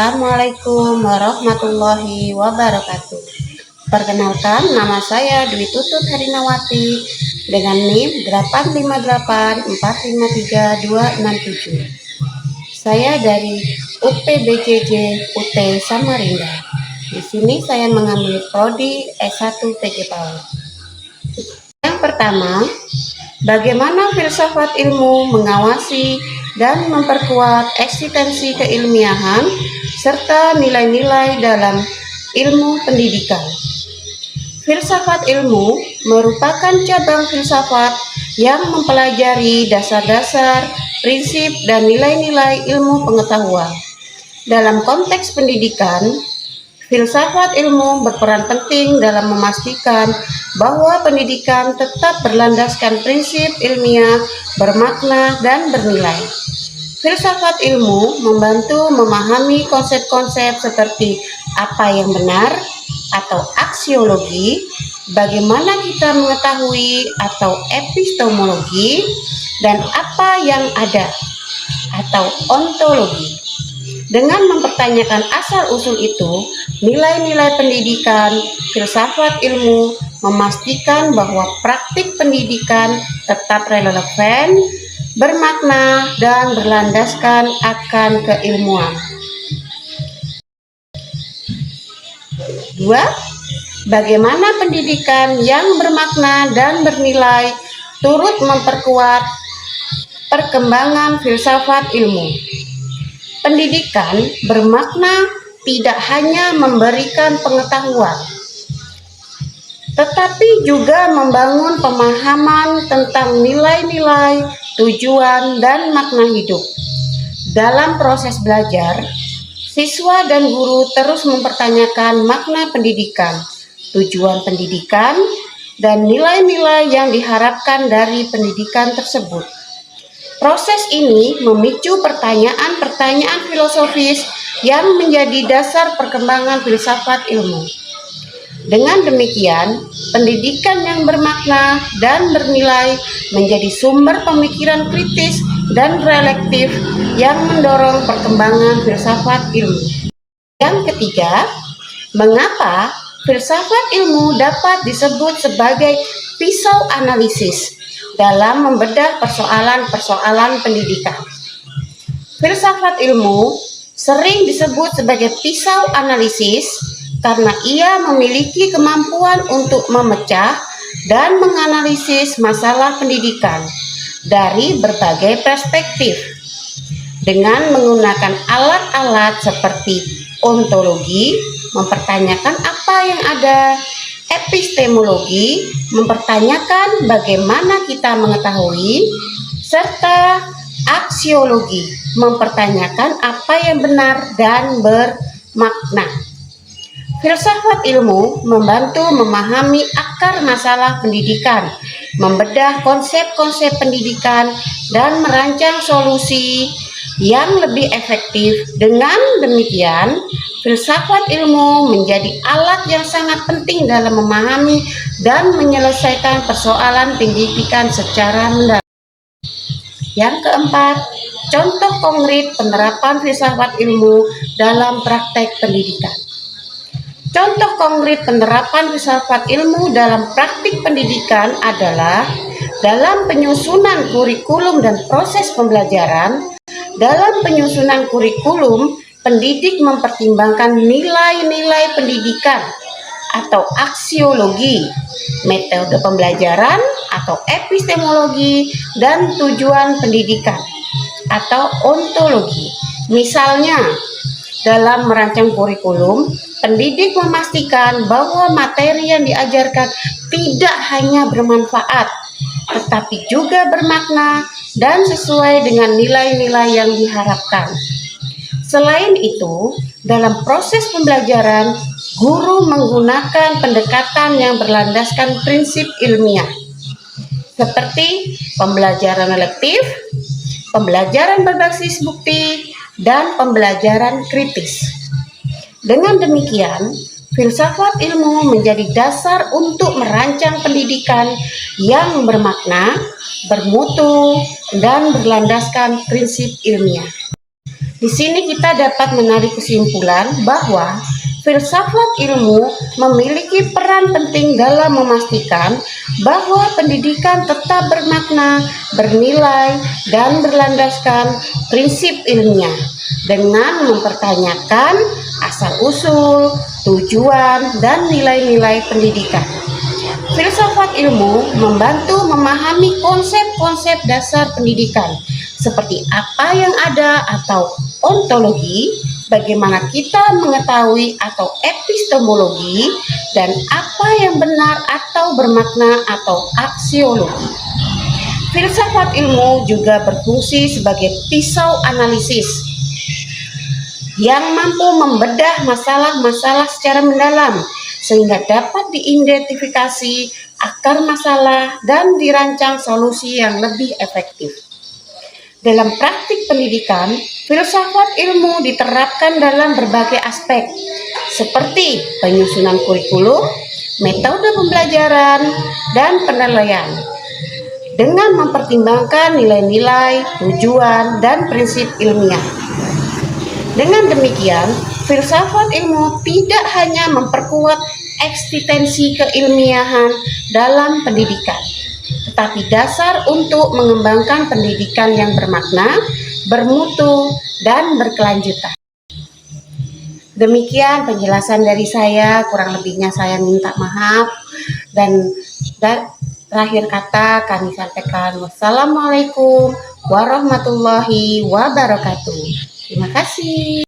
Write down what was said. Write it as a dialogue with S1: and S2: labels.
S1: Assalamualaikum warahmatullahi wabarakatuh. Perkenalkan, nama saya Dwi Tutut Harinawati dengan NIM 858453267. Saya dari UPBJJ UT Samarinda. Di sini saya mengambil prodi S1 PG PAUD. Yang pertama, bagaimana filsafat ilmu mengawasi dan memperkuat eksistensi keilmiahan serta nilai-nilai dalam ilmu pendidikan. Filsafat ilmu merupakan cabang filsafat yang mempelajari dasar-dasar, prinsip, dan nilai-nilai ilmu pengetahuan. Dalam konteks pendidikan, filsafat ilmu berperan penting dalam memastikan bahwa pendidikan tetap berlandaskan prinsip ilmiah, bermakna, dan bernilai. Filsafat ilmu membantu memahami konsep-konsep seperti apa yang benar atau aksiologi, bagaimana kita mengetahui atau epistemologi, dan apa yang ada atau ontologi. Dengan mempertanyakan asal-usul itu, nilai-nilai pendidikan, filsafat ilmu memastikan bahwa praktik pendidikan tetap relevan, bermakna, dan berlandaskan akan keilmuan. 2. Bagaimana pendidikan yang bermakna dan bernilai turut memperkuat perkembangan filsafat ilmu. Pendidikan bermakna tidak hanya memberikan pengetahuan, tetapi juga membangun pemahaman tentang nilai-nilai, tujuan, dan makna hidup. Dalam proses belajar, siswa dan guru terus mempertanyakan makna pendidikan, tujuan pendidikan, dan nilai-nilai yang diharapkan dari pendidikan tersebut. Proses ini memicu pertanyaan-pertanyaan filosofis yang menjadi dasar perkembangan filsafat ilmu. Dengan demikian, pendidikan yang bermakna dan bernilai menjadi sumber pemikiran kritis dan reflektif yang mendorong perkembangan filsafat ilmu. Yang ketiga, mengapa filsafat ilmu dapat disebut sebagai pisau analisis dalam membedah persoalan-persoalan pendidikan. Filsafat ilmu sering disebut sebagai pisau analisis karena ia memiliki kemampuan untuk memecah dan menganalisis masalah pendidikan dari berbagai perspektif. Dengan menggunakan alat-alat seperti ontologi, mempertanyakan apa yang ada, epistemologi, mempertanyakan bagaimana kita mengetahui, serta aksiologi, mempertanyakan apa yang benar dan bermakna. Filsafat ilmu membantu memahami akar masalah pendidikan, membedah konsep-konsep pendidikan, dan merancang solusi yang lebih efektif. Dengan demikian, filsafat ilmu menjadi alat yang sangat penting dalam memahami dan menyelesaikan persoalan pendidikan secara mendalam. Yang keempat, contoh konkret penerapan filsafat ilmu dalam praktek pendidikan. Contoh konkret penerapan filsafat ilmu dalam praktik pendidikan adalah dalam penyusunan kurikulum dan proses pembelajaran. Dalam penyusunan kurikulum, pendidik mempertimbangkan nilai-nilai pendidikan atau aksiologi, metode pembelajaran atau epistemologi, dan tujuan pendidikan atau ontologi. Misalnya, dalam merancang kurikulum, pendidik memastikan bahwa materi yang diajarkan tidak hanya bermanfaat, tetapi juga bermakna dan sesuai dengan nilai-nilai yang diharapkan. Selain itu, dalam proses pembelajaran, guru menggunakan pendekatan yang berlandaskan prinsip ilmiah, seperti pembelajaran elektif, pembelajaran berbasis bukti, dan pembelajaran kritis. Dengan demikian, filsafat ilmu menjadi dasar untuk merancang pendidikan yang bermakna, bermutu, dan berlandaskan prinsip ilmiah. Di sini kita dapat menarik kesimpulan bahwa filsafat ilmu memiliki peran penting dalam memastikan bahwa pendidikan tetap bermakna, bernilai, dan berlandaskan prinsip ilmiah dengan mempertanyakan asal-usul, tujuan, dan nilai-nilai pendidikan. Filsafat ilmu membantu memahami konsep-konsep dasar pendidikan seperti apa yang ada atau ontologi, bagaimana kita mengetahui atau epistemologi, dan apa yang benar atau bermakna atau aksiologi. Filsafat ilmu juga berfungsi sebagai pisau analisis yang mampu membedah masalah-masalah secara mendalam sehingga dapat diidentifikasi akar masalah dan dirancang solusi yang lebih efektif. Dalam praktik pendidikan, filsafat ilmu diterapkan dalam berbagai aspek, seperti penyusunan kurikulum, metode pembelajaran, dan penilaian, dengan mempertimbangkan nilai-nilai, tujuan, dan prinsip ilmiah. Dengan demikian, filsafat ilmu tidak hanya memperkuat eksistensi keilmiahan dalam pendidikan, tetapi dasar untuk mengembangkan pendidikan yang bermakna, bermutu, dan berkelanjutan. Demikian penjelasan dari saya, kurang lebihnya saya minta maaf. Dan terakhir kata kami sampaikan wassalamualaikum warahmatullahi wabarakatuh. Terima kasih.